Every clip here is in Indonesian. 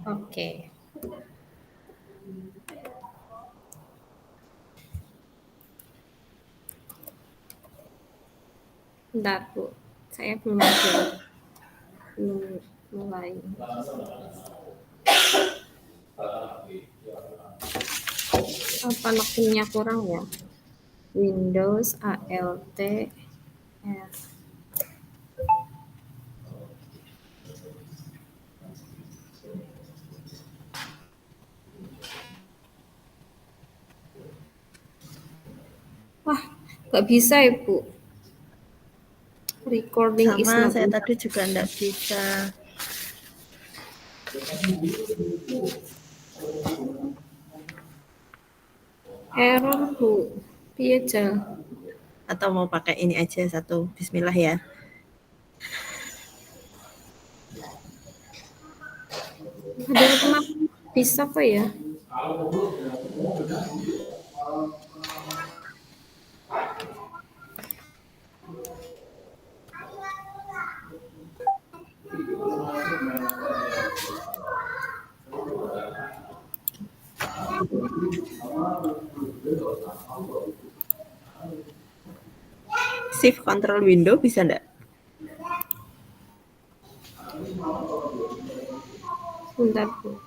Oke, bentar Bu, saya belum ada, belum mulai. Apa nokennya kurang ya? Windows ALT R. Wah, nggak bisa ya Bu. Recording is Sama, not saya enough. tadi juga enggak bisa. Error Bu. Piye Jal? Atau mau pakai ini aja satu. Bismillah ya. Ada yang kemarin bisa kok ya? Shift Control Window bisa enggak? Bentar Bu.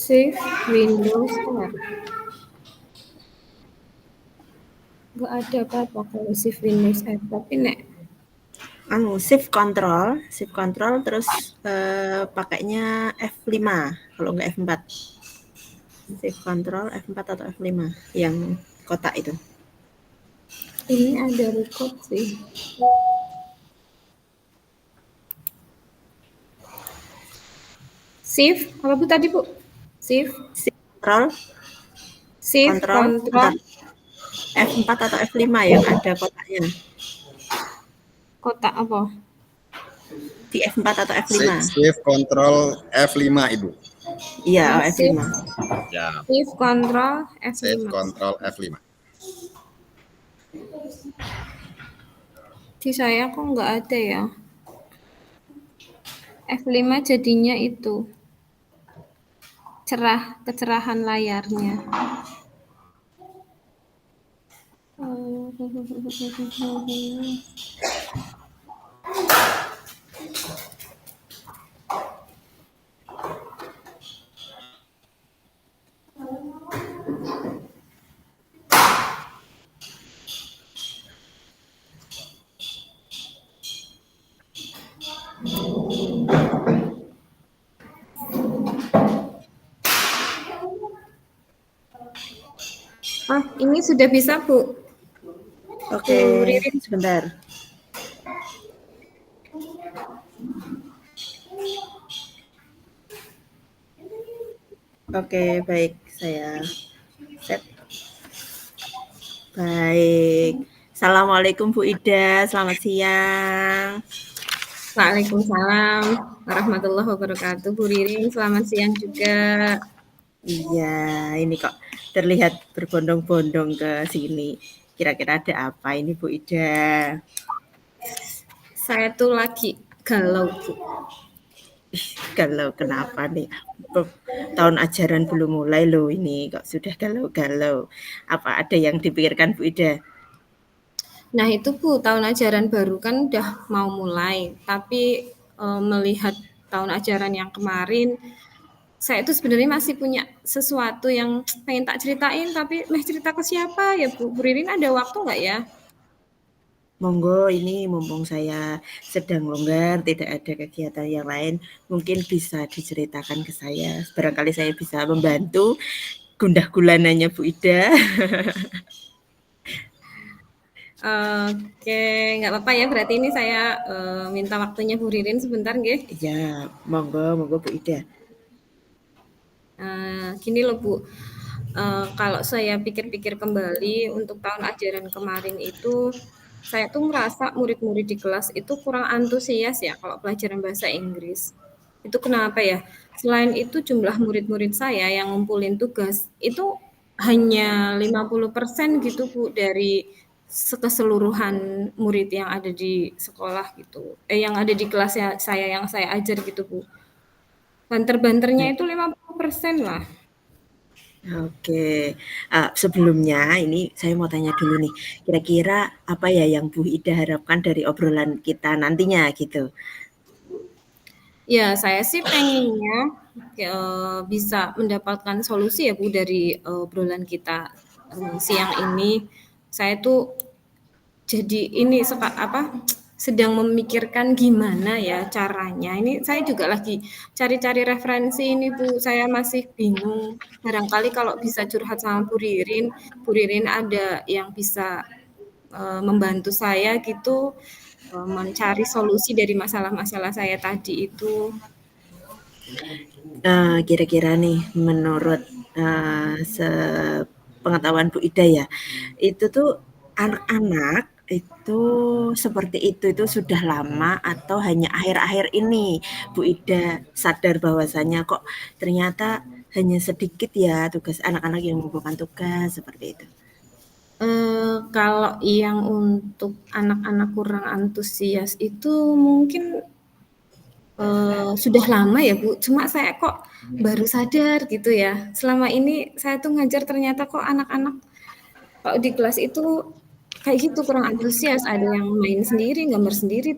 Save Windows R. Nggak ada apa-apa kalau save Windows R. Tapi nek Shift Control terus pakainya F5 kalau enggak F4. Shift Control F4 atau F5 yang kotak itu. ini ada record sih. Shift apa Bu tadi Bu? Shift Shift Control Control Control F4 atau F5 yang ada kotaknya. kotak apa? Di F4 atau F5. Shift Control F5 Ibu. Iya, Shift F5. Ya, Control Shift F5. Control F5. Di saya kok nggak ada ya. F5 jadinya itu kecerahan layarnya. Ah, ini sudah bisa Bu. Oke, Ririn. sebentar. Oke, baik. Saya set. Baik. Assalamualaikum Bu Ida, selamat siang. Waalaikumsalam warahmatullahi wabarakatuh. Bu Ririn, selamat siang juga. Iya, ini kok terlihat berbondong-bondong ke sini. Kira-kira ada apa ini Bu Ida? Saya tuh lagi galau Bu. Galau kenapa nih? Tahun ajaran belum mulai loh ini, kok sudah galau-galau. Apa ada yang dipikirkan Bu Ida? Nah itu Bu, tahun ajaran baru kan udah mau mulai. Tapi melihat tahun ajaran yang kemarin, saya itu sebenarnya masih punya sesuatu yang pengen tak ceritain. Tapi cerita ke siapa ya Bu? Bu Ririn ada waktu nggak ya? Monggo, ini mumpung saya sedang longgar, tidak ada kegiatan yang lain, mungkin bisa diceritakan ke saya. Barangkali saya bisa membantu gundah gulananya Bu Ida. Oke, nggak apa-apa ya. Berarti ini saya minta waktunya Bu Ririn sebentar, nggih. Ya, monggo Bu Ida. Gini loh Bu, kalau saya pikir-pikir kembali untuk tahun ajaran kemarin itu, saya tuh merasa murid-murid di kelas itu kurang antusias ya kalau pelajaran bahasa Inggris. Itu kenapa ya? Selain itu jumlah murid-murid saya yang ngumpulin tugas itu hanya 50% gitu Bu dari keseluruhan murid yang ada di sekolah gitu. Yang ada di kelas saya yang saya ajar gitu Bu. Banter-banternya itu 50% lah. Oke, sebelumnya ini saya mau tanya dulu nih, kira-kira apa ya yang Bu Ida harapkan dari obrolan kita nantinya gitu? Ya, saya sih pengennya bisa mendapatkan solusi ya Bu dari obrolan kita siang ini. Saya tuh jadi ini sedang memikirkan gimana ya caranya. Ini saya juga lagi cari-cari referensi ini Bu. Saya masih bingung. Barangkali kalau bisa curhat sama Bu Ririn ada yang bisa membantu saya gitu mencari solusi dari masalah-masalah saya tadi itu. Kira-kira nih menurut, sepengetahuan Bu Ida ya, itu tuh anak-anak itu seperti itu sudah lama atau hanya akhir-akhir ini Bu Ida sadar bahwasanya kok ternyata hanya sedikit ya tugas anak-anak yang mengumpulkan tugas, seperti itu? Kalau yang untuk anak-anak kurang antusias itu mungkin sudah lama ya Bu, cuma saya kok baru sadar gitu ya. Selama ini saya tuh ngajar ternyata kok anak-anak kalau di kelas itu kayak gitu kurang antusias, ada yang main sendiri, gambar sendiri,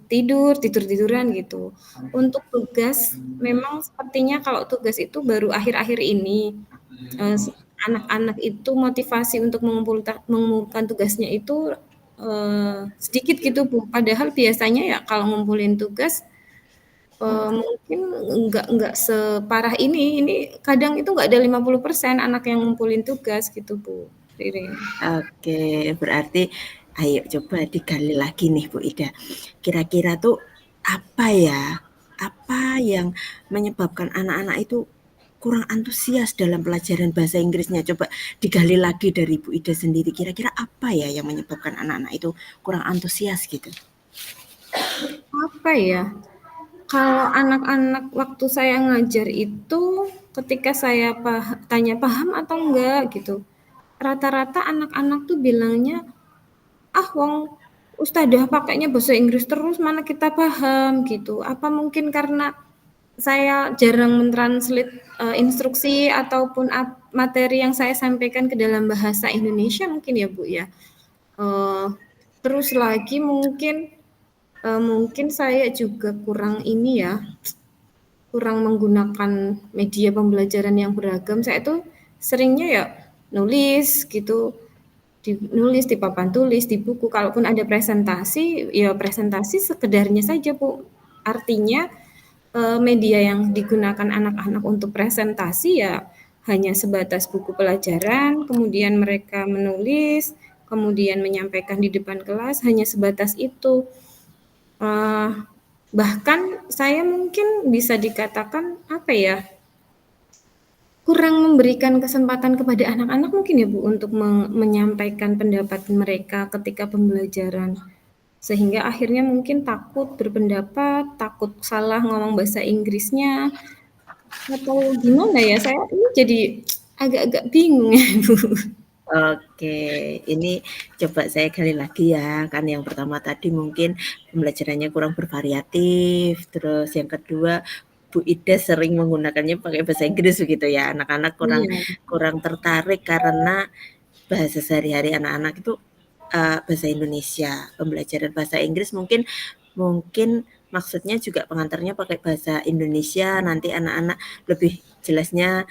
tidur-tiduran gitu. Untuk tugas memang sepertinya kalau tugas itu baru akhir-akhir ini, eee, anak-anak itu motivasi untuk mengumpulkan tugasnya itu, sedikit gitu Bu. Padahal biasanya ya kalau ngumpulin tugas mungkin nggak separah ini kadang itu nggak ada 50% anak yang ngumpulin tugas gitu, Bu Ririn. Oke, berarti ayo coba digali lagi nih Bu Ida. Kira-kira tuh apa ya, apa yang menyebabkan anak-anak itu kurang antusias dalam pelajaran bahasa Inggrisnya? Coba digali lagi dari Bu Ida sendiri. Kira-kira apa ya yang menyebabkan anak-anak itu kurang antusias gitu? Apa ya, kalau anak-anak waktu saya ngajar itu ketika saya tanya paham atau enggak gitu, rata-rata anak-anak tuh bilangnya, "Ah, wong ustadzah pakainya bahasa Inggris terus, mana kita paham," gitu. Apa mungkin karena saya jarang mentranslate instruksi ataupun materi yang saya sampaikan ke dalam bahasa Indonesia mungkin ya, Bu, ya? Eee, Terus lagi mungkin saya juga kurang ini ya, kurang menggunakan media pembelajaran yang beragam. Saya tuh seringnya ya nulis gitu, nulis di papan tulis, di buku. Kalaupun ada presentasi, ya presentasi sekedarnya saja, Bu. Artinya media yang digunakan anak-anak untuk presentasi ya hanya sebatas buku pelajaran, kemudian mereka menulis, kemudian menyampaikan di depan kelas, hanya sebatas itu. Uh, Bahkan saya mungkin bisa dikatakan apa ya, kurang memberikan kesempatan kepada anak-anak mungkin ya Bu untuk menyampaikan pendapat mereka ketika pembelajaran. Sehingga akhirnya mungkin takut berpendapat, takut salah ngomong bahasa Inggrisnya, atau gimana ya, saya ini jadi agak-agak bingung ya Bu. Oke, ini coba saya gali lagi ya. Kan yang pertama tadi mungkin pembelajarannya kurang bervariatif, terus yang kedua Bu Ida sering menggunakannya pakai bahasa Inggris begitu ya. Anak-anak kurang Iya, kurang tertarik karena bahasa sehari-hari anak-anak itu bahasa Indonesia. Pembelajaran bahasa Inggris mungkin mungkin maksudnya juga pengantarnya pakai bahasa Indonesia, nanti anak-anak lebih jelasnya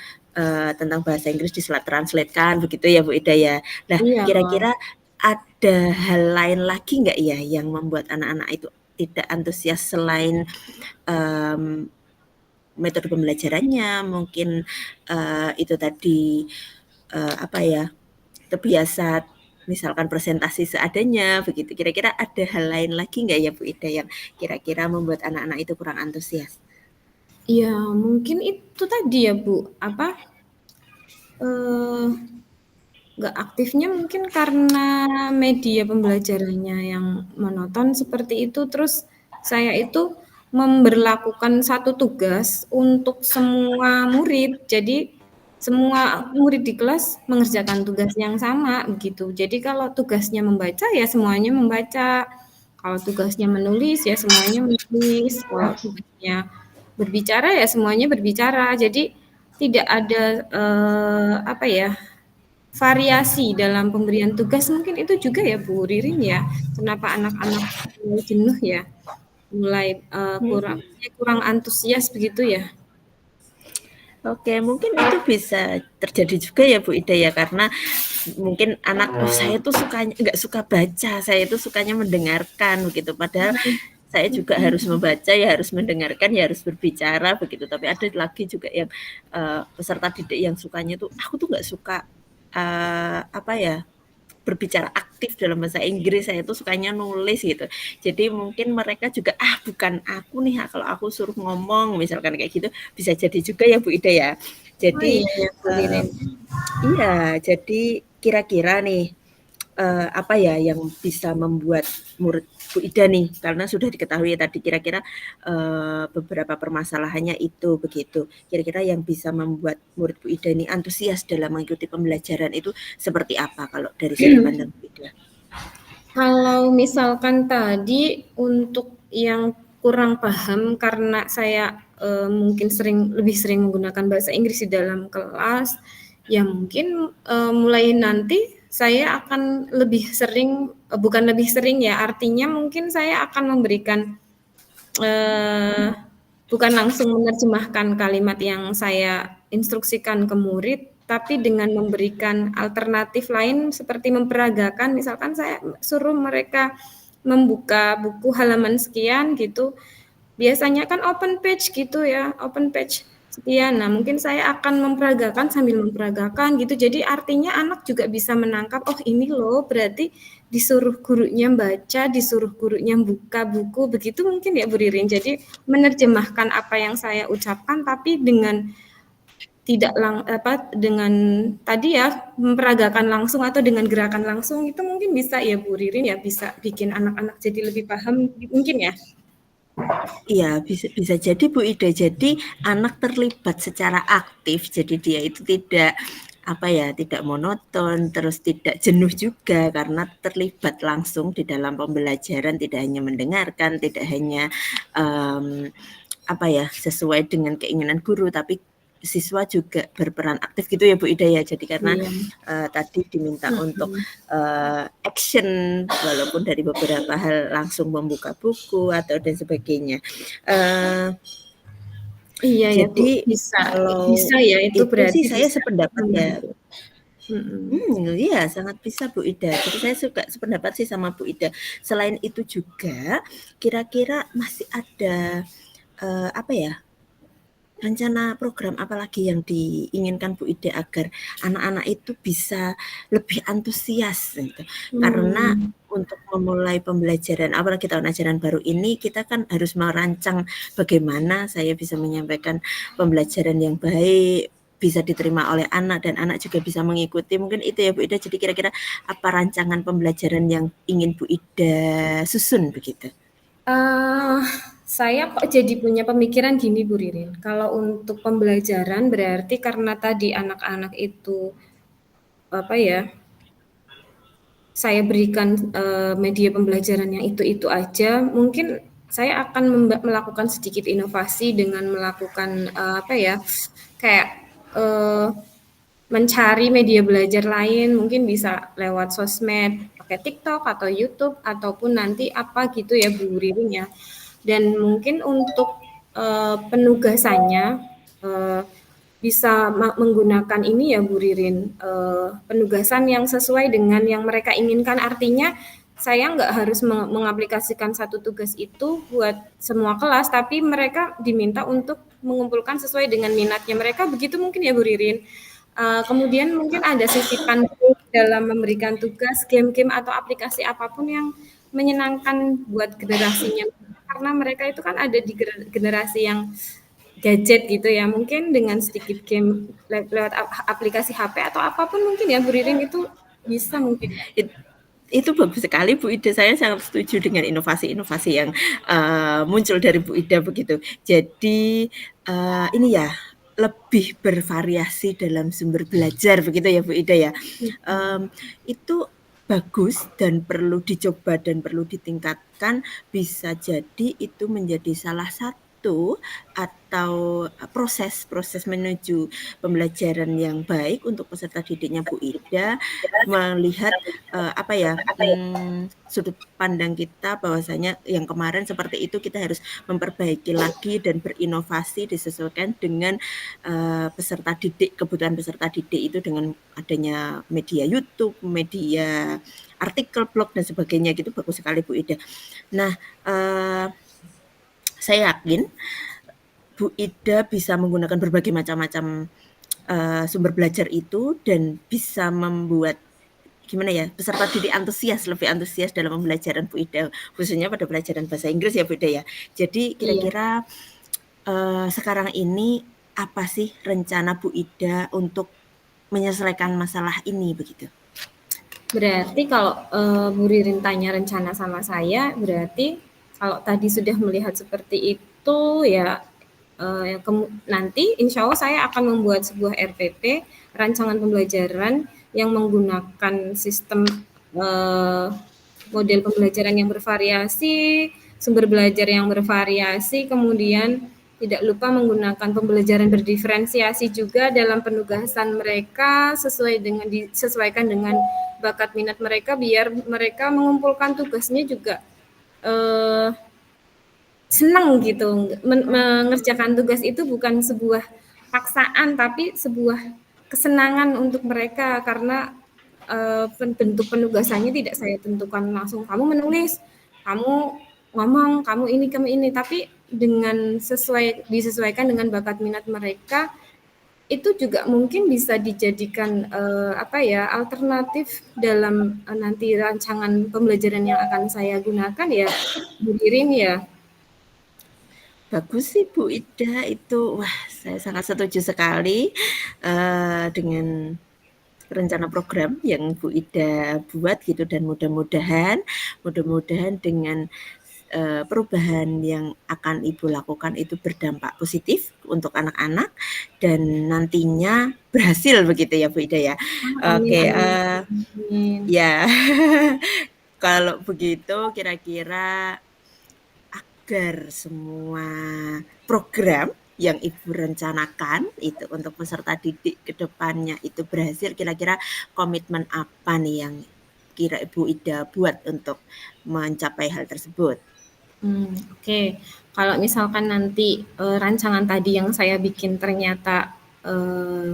tentang bahasa Inggris translate kan begitu ya Bu Ida ya. Nah, iya, kira-kira ada hal lain lagi nggak ya yang membuat anak-anak itu tidak antusias selain um, metode pembelajarannya, mungkin itu tadi apa ya, terbiasa misalkan presentasi seadanya begitu. Kira-kira ada hal lain lagi nggak ya Bu Ida yang kira-kira membuat anak-anak itu kurang antusias? iya mungkin itu tadi ya Bu, eee, nggak aktifnya mungkin karena media pembelajarannya yang monoton seperti itu, terus saya itu memberlakukan satu tugas untuk semua murid. Jadi semua murid di kelas mengerjakan tugas yang sama begitu. Jadi kalau tugasnya membaca ya semuanya membaca. Kalau tugasnya menulis ya semuanya menulis. Kalau tugasnya berbicara ya semuanya berbicara. Jadi tidak ada apa ya, variasi dalam pemberian tugas. Mungkin itu juga ya Bu Ririn ya. Kenapa anak-anak mulai jenuh ya? Mulai kurang antusias begitu ya. Oke, mungkin itu bisa terjadi juga ya Bu Ida ya, karena mungkin anak saya tuh sukanya nggak suka baca, saya itu sukanya mendengarkan begitu. Padahal saya juga harus membaca, ya harus mendengarkan, ya harus berbicara begitu. Tapi ada lagi juga yang peserta didik yang sukanya tuh, aku tuh nggak suka apa ya, berbicara aktif dalam bahasa Inggris, saya tuh sukanya nulis gitu. Jadi mungkin mereka juga bukan aku nih, kalau aku suruh ngomong misalkan kayak gitu, bisa jadi juga ya Bu Ida ya. Oh Jadi iya ya Bu Ririn. iya, jadi kira-kira nih apa ya yang bisa membuat murid Bu Ida nih, karena sudah diketahui tadi kira-kira beberapa permasalahannya itu begitu. Kira-kira yang bisa membuat murid Bu Ida ini antusias dalam mengikuti pembelajaran itu seperti apa kalau dari sudut pandang Bu Ida? Kalau misalkan tadi untuk yang kurang paham karena saya mungkin lebih sering menggunakan bahasa Inggris di dalam kelas, ya mungkin mulai nanti saya akan lebih sering, bukan lebih sering ya, artinya mungkin saya akan memberikan bukan langsung menerjemahkan kalimat yang saya instruksikan ke murid, tapi dengan memberikan alternatif lain seperti memperagakan, misalkan saya suruh mereka membuka buku halaman sekian gitu, biasanya kan open page gitu ya, open page sekian. Nah, mungkin saya akan memperagakan sambil memperagakan gitu. Jadi artinya anak juga bisa menangkap, oh ini loh berarti disuruh gurunya baca, disuruh gurunya buka buku, begitu mungkin ya Bu Ririn. Jadi menerjemahkan apa yang saya ucapkan tapi dengan tidak dengan tadi ya memperagakan langsung atau dengan gerakan langsung itu mungkin bisa ya Bu Ririn ya, bisa bikin anak-anak jadi lebih paham mungkin ya. Iya, bisa jadi Bu Ida. Jadi anak terlibat secara aktif, jadi dia itu tidak apa ya, tidak monoton, terus tidak jenuh juga karena terlibat langsung di dalam pembelajaran, tidak hanya mendengarkan, tidak hanya apa ya, sesuai dengan keinginan guru, tapi siswa juga berperan aktif gitu ya Bu Ida ya. Jadi karena Iya. tadi diminta untuk action walaupun dari beberapa hal langsung membuka buku atau dan sebagainya. Iya ya Bu, Jadi bisa kalau ya itu itu berarti sih saya bisa sependapat ya. membantu. Mhm. Iya sangat bisa Bu Ida. Jadi saya suka sependapat sih sama Bu Ida. Selain itu juga kira-kira masih ada apa ya, rencana program apalagi yang diinginkan Bu Ida agar anak-anak itu bisa lebih antusias gitu. Karena untuk memulai pembelajaran, apalagi tahun ajaran baru ini, kita kan harus merancang bagaimana saya bisa menyampaikan pembelajaran yang baik, bisa diterima oleh anak dan anak juga bisa mengikuti. Mungkin itu ya Bu Ida. Jadi kira-kira apa rancangan pembelajaran yang ingin Bu Ida susun begitu? Saya kok jadi punya pemikiran gini Bu Ririn, kalau untuk pembelajaran berarti karena tadi anak-anak itu, apa ya, saya berikan, media pembelajaran yang itu-itu aja, mungkin saya akan melakukan sedikit inovasi dengan melakukan, apa ya, kayak, eee, mencari media belajar lain, mungkin bisa lewat sosmed, pakai TikTok atau YouTube, ataupun nanti apa gitu ya Bu Ririn ya. Dan mungkin untuk, penugasannya, eee, bisa menggunakan ini ya Bu Ririn, penugasan yang sesuai dengan yang mereka inginkan. Artinya saya nggak harus mengaplikasikan satu tugas itu buat semua kelas, tapi mereka diminta untuk mengumpulkan sesuai dengan minatnya mereka, begitu mungkin ya Bu Ririn? Kemudian mungkin ada sisipan dalam memberikan tugas, game-game atau aplikasi apapun yang menyenangkan buat generasinya, karena mereka itu kan ada di generasi yang gadget gitu ya, mungkin dengan sedikit game lewat aplikasi HP atau apapun mungkin ya Bu Ririn itu bisa mungkin ya? Itu bagus sekali Bu Ida, saya sangat setuju dengan inovasi-inovasi yang muncul dari Bu Ida begitu. Jadi ini ya, lebih bervariasi dalam sumber belajar begitu ya Bu Ida ya. Mhm. Itu bagus dan perlu dicoba dan perlu ditingkatkan, bisa jadi itu menjadi salah satu atau proses menuju pembelajaran yang baik untuk peserta didiknya Bu Ida, melihat apa ya, sudut pandang kita bahwasanya yang kemarin seperti itu kita harus memperbaiki lagi dan berinovasi disesuaikan dengan kebutuhan peserta didik itu dengan adanya media YouTube, media artikel, blog dan sebagainya gitu, bagus sekali Bu Ida. Nah, saya yakin Bu Ida bisa menggunakan berbagai macam-macam sumber belajar itu dan bisa membuat gimana ya, peserta didik lebih antusias dalam pembelajaran Bu Ida, khususnya pada pelajaran bahasa Inggris ya Bu Ida ya. Jadi Iya. kira-kira sekarang ini apa sih rencana Bu Ida untuk menyelesaikan masalah ini begitu? Berarti kalau, Bu Ririn tanya rencana sama saya, berarti kalau tadi sudah melihat seperti itu ya, nanti insya Allah saya akan membuat sebuah RPP, rancangan pembelajaran yang menggunakan sistem, model pembelajaran yang bervariasi, sumber belajar yang bervariasi, kemudian tidak lupa menggunakan pembelajaran berdiferensiasi juga dalam penugasan mereka disesuaikan dengan bakat minat mereka biar mereka mengumpulkan tugasnya juga senang gitu. Mengerjakan tugas itu bukan sebuah paksaan tapi sebuah kesenangan untuk mereka karena bentuk penugasannya tidak saya tentukan langsung kamu menulis, kamu ngomong, kamu ini, tapi dengan disesuaikan dengan bakat minat mereka itu juga mungkin bisa dijadikan alternatif dalam nanti rancangan pembelajaran yang akan saya gunakan ya, Bu Ririn ya. Bagus sih Bu Ida itu, wah saya sangat setuju sekali dengan rencana program yang Bu Ida buat gitu dan mudah-mudahan dengan perubahan yang akan Ibu lakukan itu berdampak positif untuk anak-anak dan nantinya berhasil begitu ya Bu Ida ya. Amin, Oke, amin, amin. ya kalau begitu kira-kira agar semua program yang Ibu rencanakan itu untuk peserta didik ke depannya itu berhasil, kira-kira komitmen apa nih yang kira Ibu Ida buat untuk mencapai hal tersebut? Oke. Kalau misalkan nanti, rancangan tadi yang saya bikin ternyata,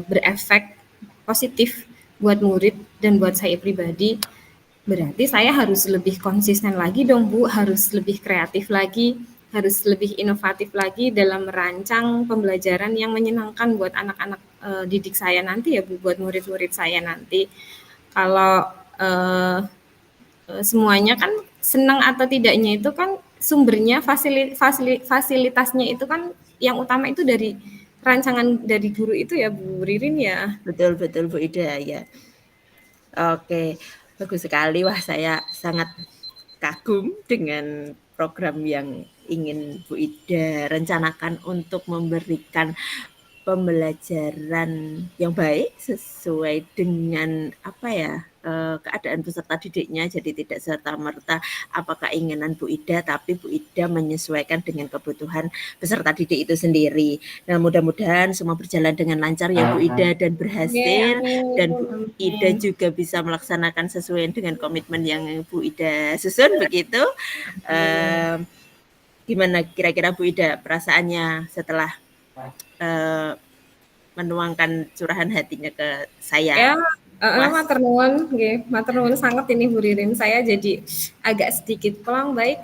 berefek positif buat murid dan buat saya pribadi, berarti saya harus lebih konsisten lagi dong Bu, harus lebih kreatif lagi, harus lebih inovatif lagi dalam merancang pembelajaran yang menyenangkan buat anak-anak, didik saya nanti ya Bu, buat murid-murid saya nanti. Kalau, eee semuanya kan senang atau tidaknya itu kan sumbernya fasilitasnya itu kan yang utama itu dari rancangan dari guru itu ya Bu Ririn ya. Betul betul Bu Ida ya. Oke, bagus sekali. Wah, saya sangat kagum dengan program yang ingin Bu Ida rencanakan untuk memberikan pembelajaran yang baik sesuai dengan apa ya, keadaan peserta didiknya. Jadi tidak serta-merta apa keinginan Bu Ida, tapi Bu Ida menyesuaikan dengan kebutuhan peserta didik itu sendiri. Nah, mudah-mudahan semua berjalan dengan lancar ya Bu Ida dan Oke, berhasil amin, dan Bu Ida amin. juga bisa melaksanakan sesuai dengan komitmen yang Bu Ida susun begitu. Eee, Gimana kira-kira Bu Ida perasaannya setelah menuangkan curahan hatinya ke Ya, saya? Puas? matur nuwun sanget ini Bu Ririn. Saya jadi agak sedikit plong. Baik,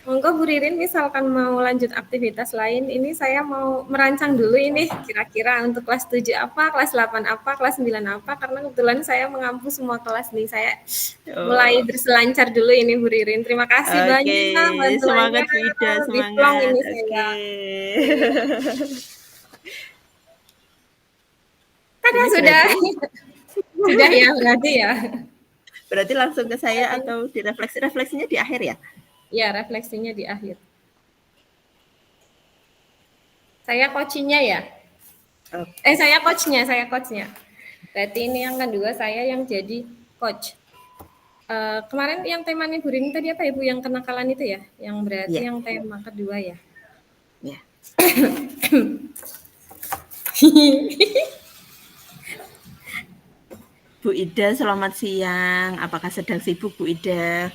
monggo Bu Ririn misalkan mau lanjut aktivitas lain, ini saya mau merancang dulu ini kira-kira untuk kelas 7 apa, kelas 8 apa, kelas 9 apa, karena kebetulan saya mengampu semua kelas nih. Saya mulai Oh, berselancar dulu ini Bu Ririn. Terima kasih oke. banyak Semangat bantuannya, Bu Ida, di plong semangat. ini Oke. saya. Tada Ini sudah. berarti Sudah ya berarti ya. Berarti langsung ke saya Tadi atau refleksinya di akhir ya? ya refleksinya di akhir. Saya coaching-nya ya? Oke. Saya coachnya. Berarti ini yang kedua saya yang jadi coach. Kemarin yang temanya Bu Rini tadi apa ya Bu? Yang kenakalan itu ya? Yang berarti Iya, yang tema kedua ya? ya. Bu Ida, selamat siang. Apakah sedang sibuk, Bu Ida?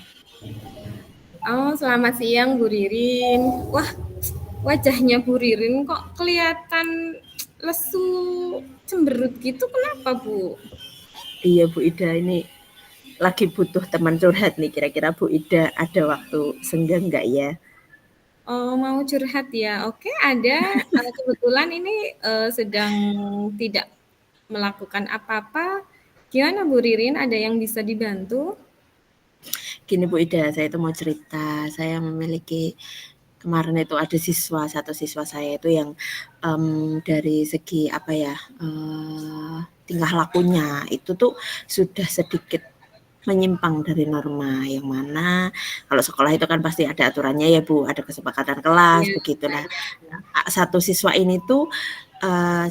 Oh, selamat siang Bu Ririn. Wah, wajahnya Bu Ririn kok kelihatan lesu, cemberut gitu. Kenapa Bu? Iya, Bu Ida, ini lagi butuh teman curhat nih. Kira-kira Bu Ida ada waktu senggang nggak ya? Oh, mau curhat ya? Oke, ada. Kebetulan ini sedang tidak melakukan apa-apa. Gimana Bu Ririn? Ada yang bisa dibantu? Gini Bu Ida, saya itu mau cerita. Saya memiliki kemarin itu ada satu siswa saya itu yang dari segi apa ya, tingkah lakunya itu tuh sudah sedikit menyimpang dari norma, yang mana kalau sekolah itu kan pasti ada aturannya ya Bu, ada kesepakatan kelas Iya, begitu. Nah, satu siswa ini tuh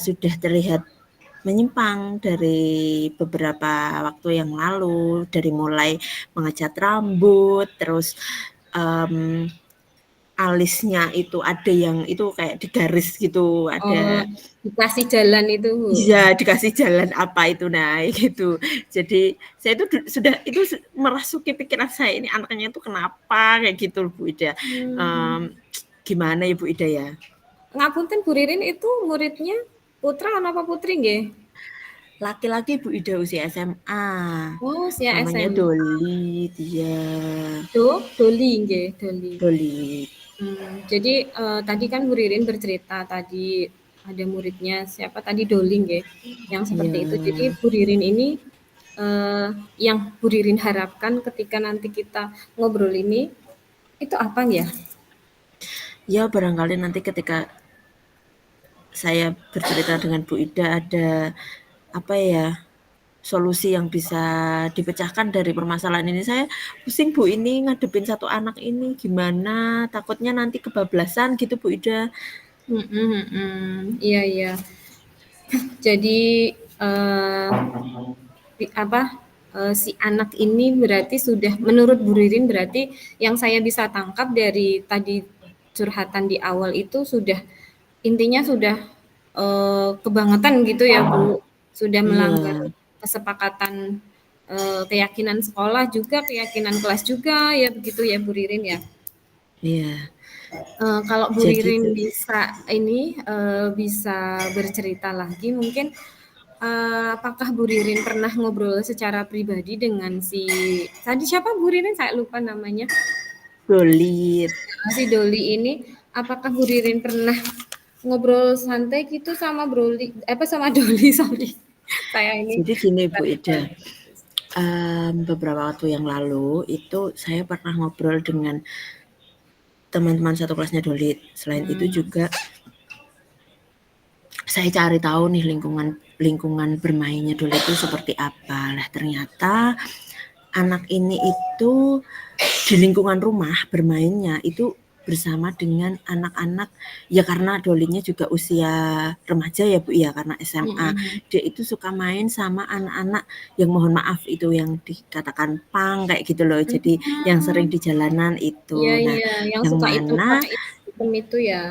sudah terlihat menyimpang dari beberapa waktu yang lalu, dari mulai mengecat rambut, terus alisnya itu ada yang itu kayak digaris gitu, Oh, ada dikasih jalan itu Bu. iya dikasih jalan apa itu nah gitu. Jadi saya itu sudah itu merasuki pikiran saya ini anaknya itu kenapa kayak gitu Bu Ida. Hmm. Um, Gimana ya Bu Ida ya? Ngapunten Bu Ririn itu muridnya putra apa putri nggih? Laki-laki Bu Ida usia SMA. Oh, usia Namanya SM. Doli, dia Doli nggih, Doli. Doli. Jadi tadi kan Bu Ririn bercerita tadi ada muridnya siapa tadi Doli nggih, yang seperti itu. Jadi Ya, Bu Ririn ini yang Bu Ririn harapkan ketika nanti kita ngobrol ini itu apa ya? ya barangkali nanti ketika saya bercerita dengan Bu Ida ada apa ya solusi yang bisa dipecahkan dari permasalahan ini. Saya pusing Bu ini ngadepin satu anak ini gimana, takutnya nanti kebablasan gitu Bu Ida. Iya iya. Jadi si anak ini berarti sudah menurut Bu Ririn berarti yang saya bisa tangkap dari tadi curhatan di awal itu sudah intinya sudah kebangetan gitu ya Bu, sudah melanggar Iya, kesepakatan keyakinan sekolah juga, keyakinan kelas juga ya begitu ya Bu Ririn ya. iya. Kalau Bu Jadi Ririn tuh bisa bercerita lagi mungkin, apakah Bu Ririn pernah ngobrol secara pribadi dengan tadi siapa Bu Ririn? Saya lupa namanya. sulit. Si Doli ini, apakah Bu Ririn pernah ngobrol santai gitu sama sama Doli, sorry. Saya ini Jadi gini Bu Ida, beberapa waktu yang lalu itu saya pernah ngobrol dengan teman-teman satu kelasnya Dolit. Selain itu juga saya cari tahu nih lingkungan bermainnya Dolit itu seperti apa. Lah ternyata anak ini itu di lingkungan rumah bermainnya itu bersama dengan anak-anak ya karena Dolinya juga usia remaja ya Bu ya karena SMA. mhm. Dia itu suka main sama anak-anak yang mohon maaf itu yang dikatakan pang kayak gitu loh. Jadi yang sering Mmm, di jalanan iya itu. Nah, iya, yang yang suka itu mana pakai item itu ya?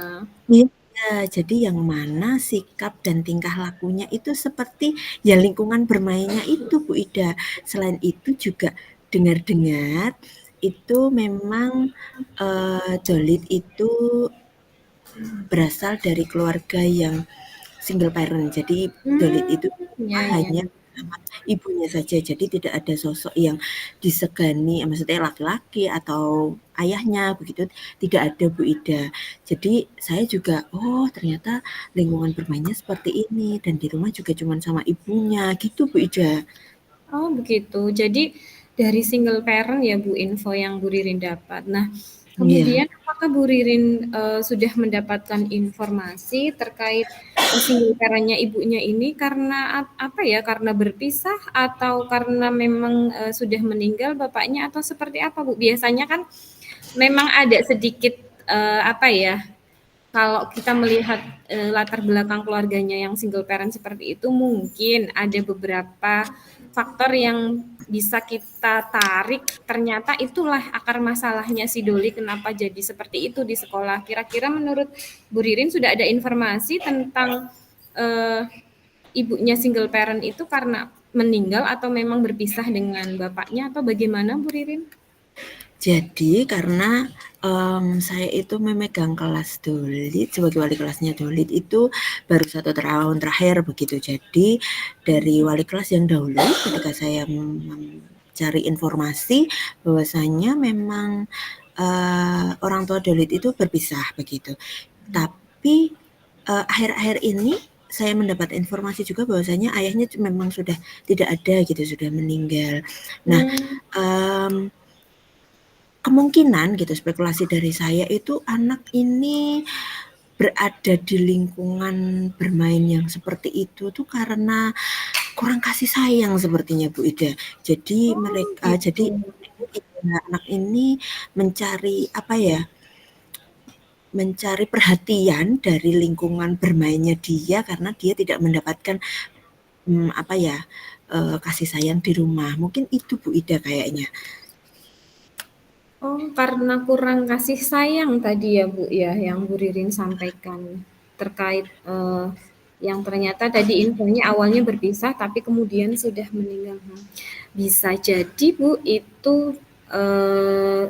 iya, jadi yang mana sikap dan tingkah lakunya itu seperti ya lingkungan bermainnya itu Bu Ida. Selain itu juga dengar-dengar itu memang, Dolit itu berasal dari keluarga yang single parent. Jadi Dolit Mmm, itu iya iya. hanya sama ibunya saja. Jadi tidak ada sosok yang disegani, maksudnya laki-laki atau ayahnya begitu, tidak ada Bu Ida. Jadi saya juga, oh ternyata lingkungan bermainnya seperti ini dan di rumah juga cuman sama ibunya gitu Bu Ida. Oh begitu. Jadi dari single parent ya Bu, info yang Bu Ririn dapat. Nah, Kemudian apakah Bu Ririn, sudah mendapatkan informasi terkait, single parent-nya ibunya ini karena apa ya, karena berpisah atau karena memang, sudah meninggal bapaknya atau seperti apa, Bu? Biasanya kan memang ada sedikit, apa ya, kalau kita melihat, latar belakang keluarganya yang single parent seperti itu, mungkin ada beberapa faktor yang bisa kita tarik, ternyata itulah akar masalahnya si Doli kenapa jadi seperti itu di sekolah. Kira-kira menurut Bu Ririn sudah ada informasi tentang, ibunya single parent itu karena meninggal atau memang berpisah dengan bapaknya atau bagaimana Bu Ririn? Jadi karena, saya itu memegang kelas Dolit sebagai wali kelasnya Dolit itu baru 1 tahun terakhir begitu. Jadi dari wali kelas yang dahulu ketika saya mencari informasi bahwasanya memang, orang tua Dolit itu berpisah begitu. Tapi, akhir-akhir ini saya mendapat informasi juga bahwasanya ayahnya memang sudah tidak ada gitu, sudah meninggal. Nah, kemungkinan gitu spekulasi dari saya itu anak ini berada di lingkungan bermain yang seperti itu tuh karena kurang kasih sayang sepertinya Bu Ida. Jadi mereka Gitu. jadi anak ini mencari apa ya, mencari perhatian dari lingkungan bermainnya dia karena dia tidak mendapatkan, apa ya, kasih sayang di rumah. Mungkin itu Bu Ida kayaknya. Oh, karena kurang kasih sayang tadi ya, Bu, ya, yang Bu Ririn sampaikan terkait, yang ternyata tadi infonya awalnya berpisah tapi kemudian sudah meninggal. Bisa jadi, Bu, itu,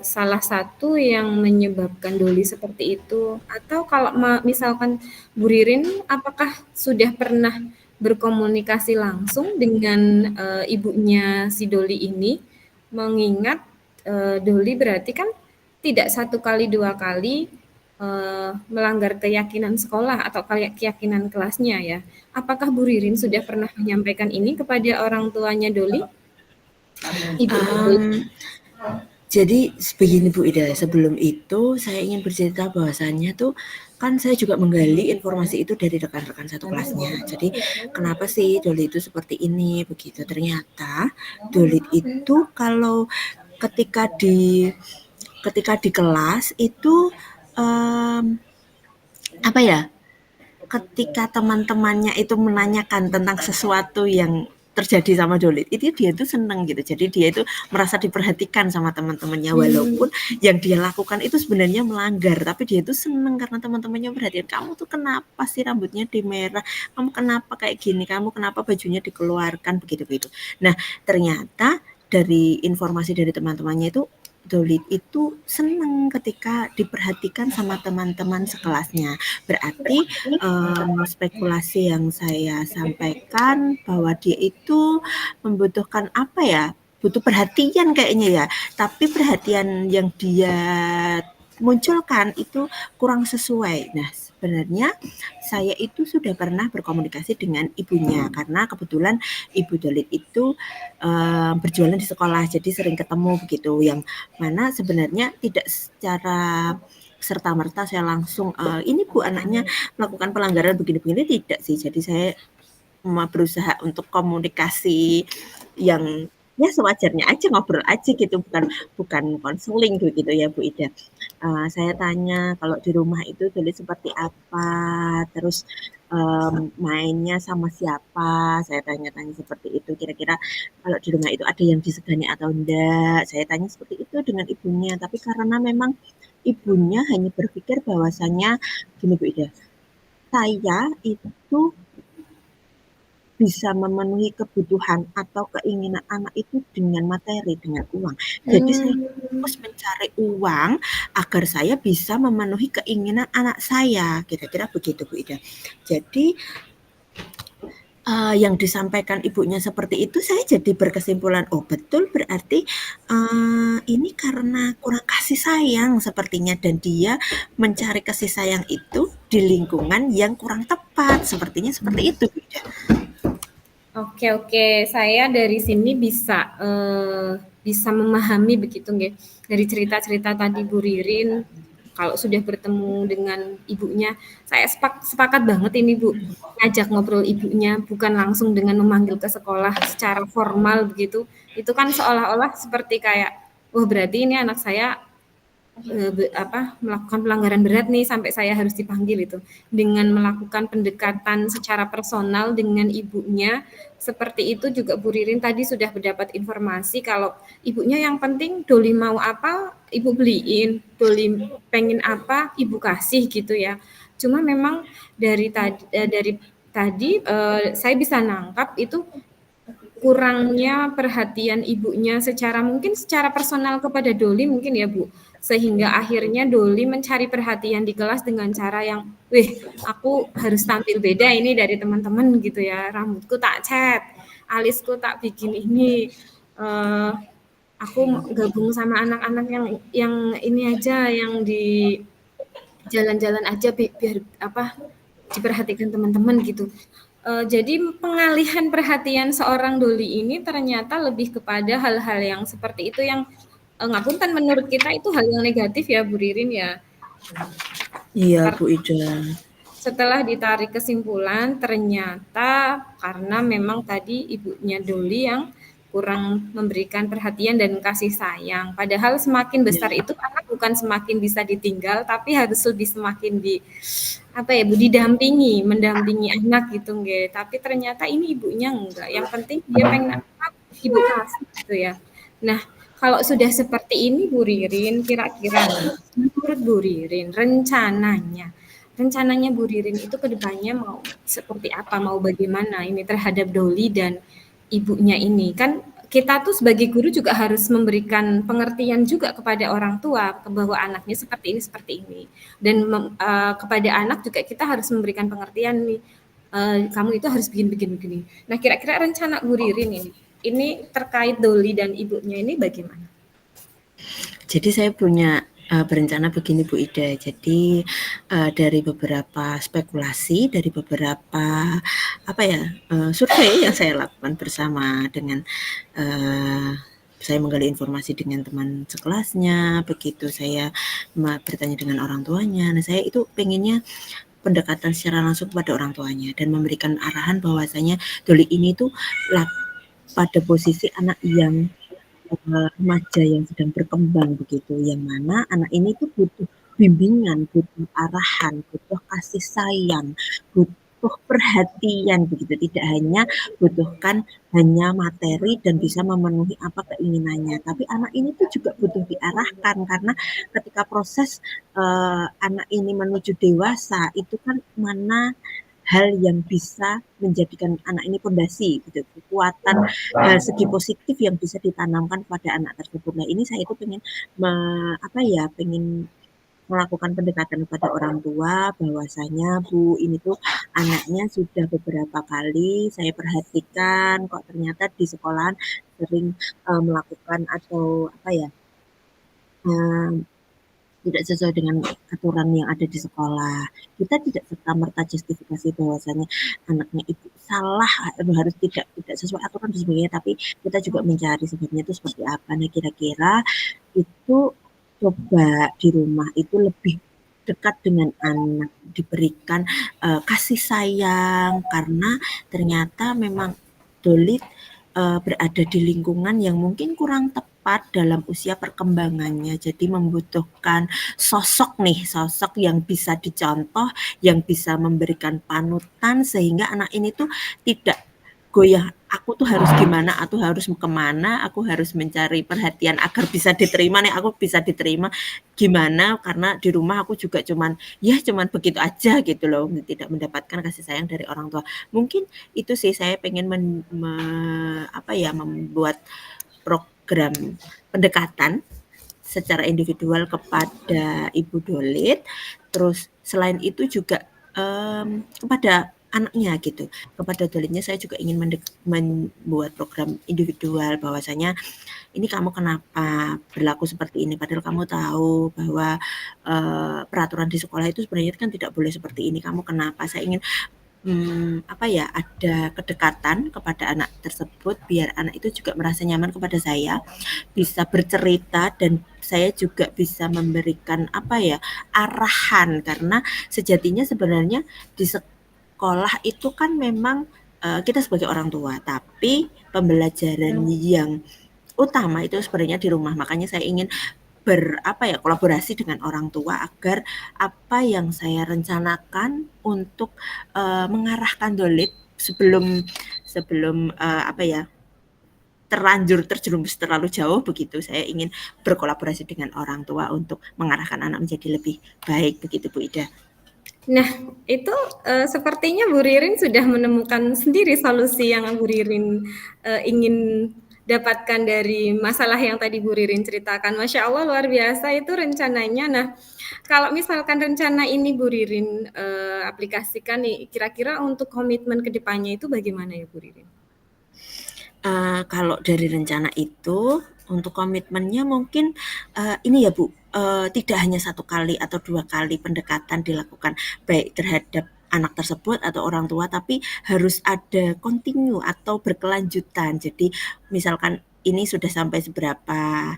salah satu yang menyebabkan Doli seperti itu. Atau kalau misalkan Bu Ririn apakah sudah pernah berkomunikasi langsung dengan, ibunya si Doli ini? Mengingat Doli berarti kan tidak 1 kali 2 kali, melanggar keyakinan sekolah atau keyakinan kelasnya ya. Apakah Bu Ririn sudah pernah menyampaikan ini kepada orang tuanya Doli? Ibunya Doli? Jadi begini Bu Ida, sebelum itu saya ingin bercerita bahwasannya tuh kan saya juga menggali informasi itu dari rekan-rekan satu kelasnya. Jadi kenapa sih Doli itu seperti ini begitu. Ternyata Doli itu kalau ketika di kelas itu apa ya? Ketika teman-temannya itu menanyakan tentang sesuatu yang terjadi sama Dolit, itu dia tuh seneng gitu. Jadi dia itu merasa diperhatikan sama teman-temannya walaupun yang dia lakukan itu sebenarnya melanggar, tapi dia itu seneng karena teman-temannya perhatian. Kamu tuh kenapa sih rambutnya dimerah? Kamu kenapa kayak gini? Kamu kenapa bajunya dikeluarkan begitu-begitu. Nah, ternyata dari informasi dari teman-temannya itu Dolit itu seneng ketika diperhatikan sama teman-teman sekelasnya. Berarti spekulasi yang saya sampaikan bahwa dia itu membutuhkan apa ya? Butuh perhatian kayaknya ya. Tapi perhatian yang dia munculkan itu kurang sesuai. Nah, sebenarnya saya itu sudah pernah berkomunikasi dengan ibunya karena kebetulan Ibu Dolit itu berjualan di sekolah, jadi sering ketemu begitu. Yang mana sebenarnya tidak secara serta-merta saya langsung, "Ini Bu anaknya melakukan pelanggaran begini-begini," tidak sih. Jadi saya berusaha untuk komunikasi yang ya sewajarnya aja, ngobrol aja gitu, bukan bukan konseling begitu ya Bu Ida. Saya tanya kalau di rumah itu Doli seperti apa, terus, mainnya sama siapa, saya tanya-tanya seperti itu. Kira-kira kalau di rumah itu ada yang disegani atau enggak, saya tanya seperti itu dengan ibunya. Tapi karena memang ibunya hanya berpikir bahwasanya gini Bu Ida, saya itu bisa memenuhi kebutuhan atau keinginan anak itu dengan materi, dengan uang. Jadi saya fokus mencari uang agar saya bisa memenuhi keinginan anak saya, kira-kira begitu Bu Ida. Jadi yang disampaikan ibunya seperti itu, saya jadi berkesimpulan, oh betul berarti ini karena kurang kasih sayang sepertinya dan dia mencari kasih sayang itu di lingkungan yang kurang tepat, sepertinya seperti itu Bu Ida. Oke, saya dari sini bisa, bisa memahami begitu nggih. Dari cerita-cerita tadi Bu Ririn, kalau sudah bertemu dengan ibunya, saya sepakat banget ini Bu, ngajak ngobrol ibunya, bukan langsung dengan memanggil ke sekolah secara formal begitu. Itu kan seolah-olah seperti kayak, "Oh berarti ini anak saya melakukan pelanggaran berat nih sampai saya harus dipanggil," itu. Dengan melakukan pendekatan secara personal dengan ibunya, seperti itu juga Bu Ririn tadi sudah mendapat informasi kalau ibunya yang penting doli mau apa, ibu beliin, doli pengen apa, ibu kasih gitu ya. Cuma memang dari tadi saya bisa nangkap itu kurangnya perhatian ibunya secara personal kepada Doli mungkin ya Bu, sehingga akhirnya Doli mencari perhatian di kelas dengan cara yang, "Wih, aku harus tampil beda ini dari teman-teman," gitu ya, "rambutku tak cat, alisku tak bikin ini, aku gabung sama anak-anak yang ini aja, yang di jalan-jalan aja biar diperhatikan teman-teman," gitu. Jadi pengalihan perhatian seorang Doli ini ternyata lebih kepada hal-hal yang seperti itu yang, ngapunten menurut kita itu hal yang negatif ya Bu Ririn ya. Iya Bu Karena Ida. setelah ditarik kesimpulan ternyata karena memang tadi ibunya Doli yang kurang memberikan perhatian dan kasih sayang. Padahal semakin besar Ya. itu anak bukan semakin bisa ditinggal, tapi harus lebih semakin didampingi, mendampingi anak gitu nggih. Tapi ternyata ini ibunya enggak, yang penting dia pengen apa, ibu kasih gitu ya. Nah, kalau sudah seperti ini Bu Ririn, kira-kira nih, menurut Bu Ririn rencananya Bu Ririn itu ke depannya mau seperti apa, mau bagaimana ini terhadap Doli dan ibunya ini? Kan kita tuh sebagai guru juga harus memberikan pengertian juga kepada orang tua bahwa anaknya seperti ini. Dan kepada anak juga kita harus memberikan pengertian nih, kamu itu harus begini. Nah, kira-kira rencana Bu Ririn ini terkait Doli dan ibunya ini bagaimana? Jadi saya punya berencana begini Bu Ida. Jadi dari beberapa spekulasi, dari beberapa survei yang saya lakukan bersama dengan saya menggali informasi dengan teman sekelasnya, begitu saya bertanya dengan orang tuanya. Nah, saya itu pengennya pendekatan secara langsung kepada orang tuanya dan memberikan arahan bahwasanya Doli ini tuh pada posisi anak yang remaja yang sedang berkembang begitu, yang mana anak ini tuh butuh bimbingan, butuh arahan, butuh kasih sayang, butuh perhatian begitu, tidak hanya butuhkan hanya materi dan bisa memenuhi apa keinginannya, tapi anak ini tuh juga butuh diarahkan karena ketika proses anak ini menuju dewasa itu kan mana hal yang bisa menjadikan anak ini pondasi gitu, kekuatan segi positif yang bisa ditanamkan pada anak tersebut. Nah, ini saya itu pengen pengen melakukan pendekatan kepada orang tua bahwasanya Bu ini tuh anaknya sudah beberapa kali saya perhatikan kok ternyata di sekolahan sering melakukan atau tidak sesuai dengan aturan yang ada di sekolah. Kita tidak serta-merta justifikasi bahwasanya anaknya itu salah, harus tidak sesuai aturan dan sebagainya, tapi kita juga mencari sebabnya itu seperti apa. Nah, kira-kira itu coba di rumah itu lebih dekat dengan anak, diberikan kasih sayang karena ternyata memang Doli berada di lingkungan yang mungkin kurang tepat dalam usia perkembangannya. Jadi membutuhkan sosok yang bisa dicontoh, yang bisa memberikan panutan sehingga anak ini tuh tidak goyah. Aku tuh harus gimana, aku harus kemana, aku harus mencari perhatian agar bisa diterima nih, aku bisa diterima gimana karena di rumah aku juga cuman begitu aja gitu loh, tidak mendapatkan kasih sayang dari orang tua. Mungkin itu sih saya pengen membuat program pendekatan secara individual kepada Ibu Dolit. Terus selain itu juga kepada anaknya gitu. Kepada Dolitnya saya juga ingin membuat program individual bahwasanya ini kamu kenapa berlaku seperti ini padahal kamu tahu bahwa peraturan di sekolah itu sebenarnya kan tidak boleh seperti ini. Kamu kenapa? Saya ingin apa ya, ada kedekatan kepada anak tersebut, biar anak itu juga merasa nyaman kepada saya, bisa bercerita dan saya juga bisa memberikan, apa ya, arahan. Karena sejatinya sebenarnya di sekolah itu kan memang, kita sebagai orang tua, tapi pembelajaran yang utama itu sebenarnya di rumah. Makanya saya ingin kolaborasi dengan orang tua agar apa yang saya rencanakan untuk mengarahkan Dolit sebelum sebelum apa ya terlanjur terjerumus terlalu jauh begitu, saya ingin berkolaborasi dengan orang tua untuk mengarahkan anak menjadi lebih baik begitu Bu Ida. Nah, itu sepertinya Bu Ririn sudah menemukan sendiri solusi yang Bu Ririn ingin dapatkan dari masalah yang tadi Bu Ririn ceritakan. Masya Allah luar biasa itu rencananya. Nah, kalau misalkan rencana ini Bu Ririn aplikasikan nih, kira-kira untuk komitmen ke depannya itu bagaimana ya Bu Ririn? Kalau dari rencana itu, untuk komitmennya mungkin, ini ya Bu, tidak hanya 1 kali atau 2 kali pendekatan dilakukan, baik terhadap anak tersebut atau orang tua, tapi harus ada kontinu atau berkelanjutan. Jadi misalkan ini sudah sampai seberapa,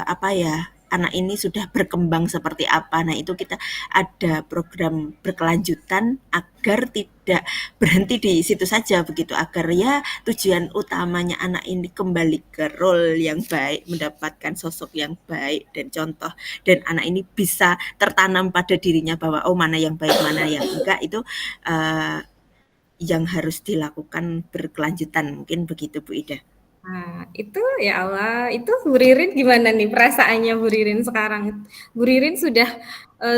apa ya, anak ini sudah berkembang seperti apa. Nah, itu kita ada program berkelanjutan agar tidak berhenti di situ saja begitu, agar ya tujuan utamanya anak ini kembali ke role yang baik, mendapatkan sosok yang baik dan contoh, dan anak ini bisa tertanam pada dirinya bahwa oh mana yang baik mana yang enggak, itu yang harus dilakukan berkelanjutan, mungkin begitu Bu Ida. Nah, itu ya Allah, itu Bu Ririn gimana nih perasaannya Bu Ririn sekarang? Bu Ririn sudah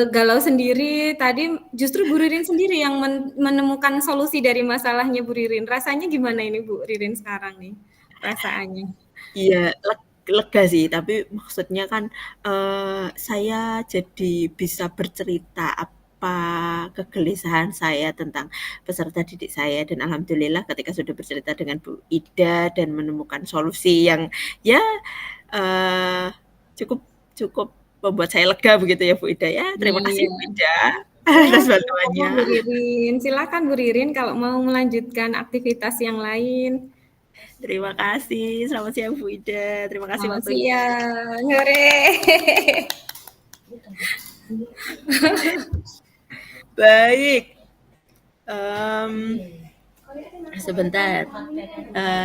galau sendiri, tadi justru Bu Ririn sendiri yang menemukan solusi dari masalahnya Bu Ririn. Rasanya gimana ini Bu Ririn sekarang nih perasaannya? Iya, lega sih, tapi maksudnya kan, saya jadi bisa bercerita apa kegelisahan saya tentang peserta didik saya, dan alhamdulillah ketika sudah bercerita dengan Bu Ida dan menemukan solusi yang ya, eee, cukup cukup membuat saya lega begitu ya Bu Ida ya. Terima kasih Iya. Bu Ida Ya, atas sama-sama bantuannya. Bu Ririn. Silakan Bu Ririn kalau mau melanjutkan aktivitas yang lain. Terima kasih, selamat siang Bu Ida, terima kasih Selamat waktunya. siang. Hore. Baik, sebentar,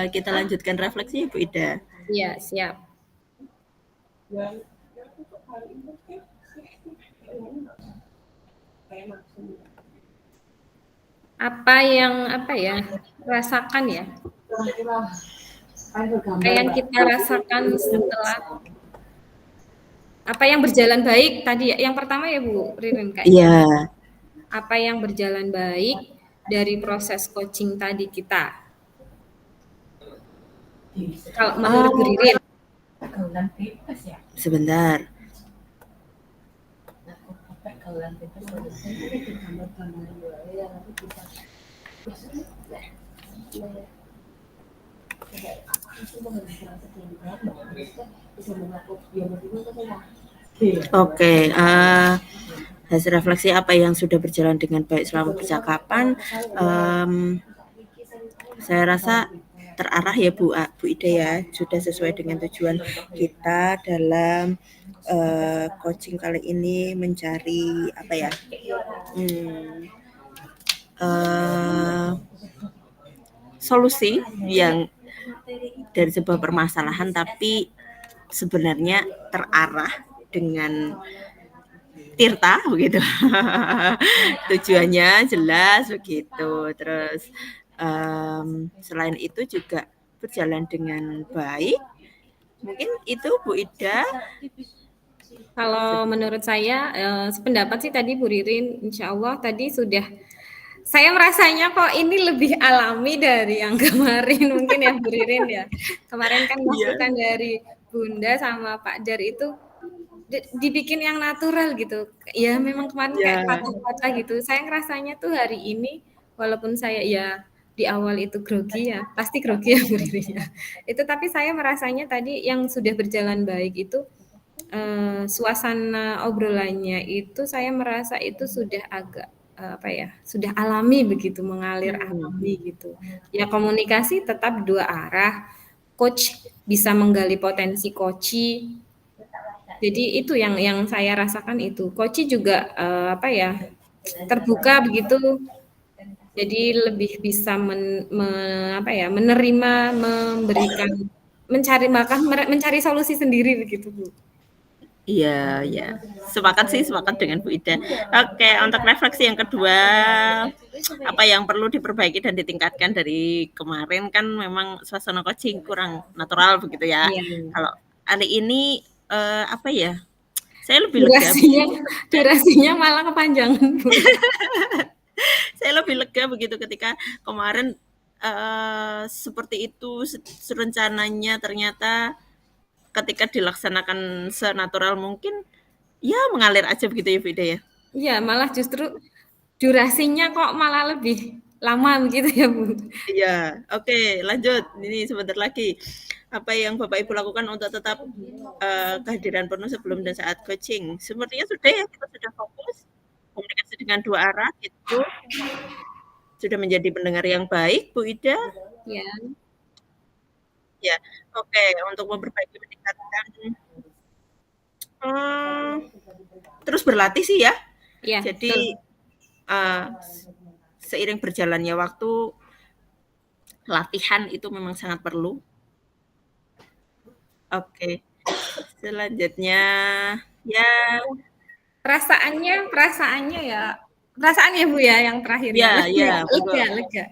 kita lanjutkan refleksi ya Bu Ida. Iya, siap. Apa ya, rasakan ya? Apa yang kita rasakan setelah apa yang berjalan baik tadi ya, yang pertama ya Bu Ririn kayaknya. Iya, Apa yang berjalan baik dari proses coaching tadi kita? Kalau menurut Bu Ririn. sebentar. Oke, hasil refleksi apa yang sudah berjalan dengan baik selama percakapan, saya rasa terarah ya Bu Ida ya, sudah sesuai dengan tujuan kita dalam coaching kali ini, mencari apa ya, solusi yang dari sebuah permasalahan tapi sebenarnya terarah dengan Tirta begitu. Tujuannya jelas begitu. Terus selain itu juga berjalan dengan baik. Mungkin itu Bu Ida. Kalau menurut saya, sependapat sih tadi Bu Ririn, insya Allah tadi sudah, saya merasanya kok ini lebih alami dari yang kemarin mungkin ya Bu Ririn ya. Kemarin kan Iya. masukan dari Bunda sama Pak Dar itu dibikin yang natural gitu. Ya memang kemarin kayak Ya. patah-patah gitu. Saya ngerasanya tuh hari ini, walaupun saya ya di awal itu grogi ya, pasti grogi ya Bu Ririn ya. Itu tapi saya merasanya tadi yang sudah berjalan baik itu suasana obrolannya itu saya merasa itu sudah agak sudah alami begitu, mengalir alami gitu. Ya komunikasi tetap 2 arah, coach bisa menggali potensi coachee. Jadi itu yang saya rasakan itu. Coachee juga, terbuka begitu, jadi lebih bisa menerima, memberikan, mencari solusi sendiri begitu, Bu. Iya, iya. Sepakat dengan Bu Ida. Oke, untuk refleksi yang kedua, apa yang perlu diperbaiki dan ditingkatkan dari kemarin kan memang suasana coaching kurang natural begitu ya. Iya. Kalau hari ini saya lebih lega. Durasinya malah kepanjangan, Bu. Saya lebih lega begitu ketika kemarin seperti itu rencananya ternyata ketika dilaksanakan senatural mungkin ya mengalir aja begitu ya Bu Ida ya. Iya, malah justru durasinya kok malah lebih lama begitu ya, Bu. Iya, oke, lanjut. Ini sebentar lagi. Apa yang Bapak Ibu lakukan untuk tetap kehadiran penuh sebelum dan saat coaching? Sepertinya sudah ya, kita sudah fokus komunikasi dengan 2 arah gitu. Sudah menjadi pendengar yang baik, Bu Ida. Ya. Ya, oke, untuk memperbaiki meningkatkan terus berlatih sih ya. Iya, Jadi seiring berjalannya waktu latihan itu memang sangat perlu. Oke. Selanjutnya ya perasaannya ya Bu ya yang terakhir ya. ya, Lega.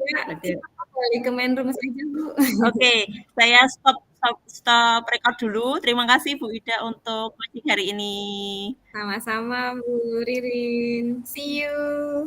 Ya, kita kembali ke main room saja, Bu. Oke, saya stop record dulu. Terima kasih Bu Ida untuk coaching hari ini. Sama-sama Bu Ririn. See you.